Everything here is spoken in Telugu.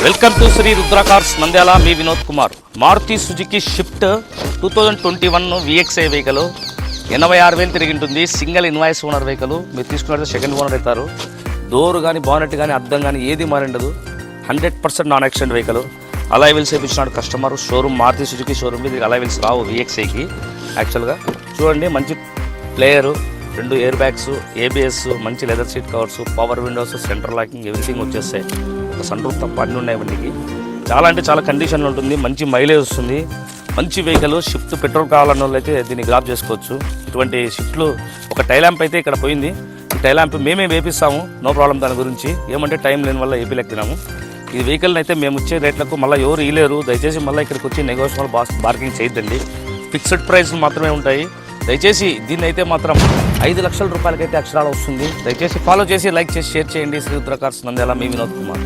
Welcome to Shri Rudra cars Nandyal. మీ Vinod Kumar. Maruti Suzuki Swift 2021 VXI vehicle 86,000 తిరిగి ఉంటుంది. Single invoice owner vehicle. మీరు తీసుకున్నట్టు సెకండ్ ఓనర్ అవుతారు. డోర్ కానీ బానెట్ కానీ అద్దం కానీ ఏది మారిండదు. 100% non accident vehicle. Alloy wheels వేయించినాడు customer. Showroom Maruti Suzuki showroom. ఇది అలాయ్ వీల్స్ రావు VXIకి. యాక్చువల్గా చూడండి, మంచి ప్లేయరు, 2 ఎయిర్ బ్యాగ్స్, ABS, మంచి leather seat covers, power windows, centre locking, everything వచ్చేస్తాయి. ఒక సన్ రూఫ్ తప్ప అన్నీ ఉన్నాయి బండికి. చాలా అంటే చాలా కండిషన్లు ఉంటుంది. మంచి మైలేజ్ వస్తుంది. మంచి వెహికల్. షిఫ్ట్ పెట్రోల్ కావాలన్న వాళ్ళు అయితే దీన్ని గ్రాప్ చేసుకోవచ్చు. ఇటువంటి షిఫ్ట్లు ఒక టైలాంప్ అయితే ఇక్కడ పోయింది. ఈ టైలాంప్ మేమే వేపిస్తాము, నో ప్రాబ్లం. దాని గురించి ఏమంటే టైం లేని వల్ల ఏపీలో ఎక్కినాము. ఈ వెహికల్ని అయితే మేము వచ్చే రేట్లకు మళ్ళీ ఎవరు ఇవ్వలేరు. దయచేసి మళ్ళీ ఇక్కడికి వచ్చి నెగోషియబుల్ బార్గింగ్ చేయొద్దండి. ఫిక్స్డ్ ప్రైస్ మాత్రమే ఉంటాయి. దయచేసి దీన్ని అయితే మాత్రం 5 లక్షల రూపాయలకైతే అక్షరాలు వస్తుంది. దయచేసి ఫాలో చేసి లైక్ చేసి షేర్ చేయండి. శ్రీ రుద్ర కార్స్ నంద్యాల. మీ వినోద్ కుమార్.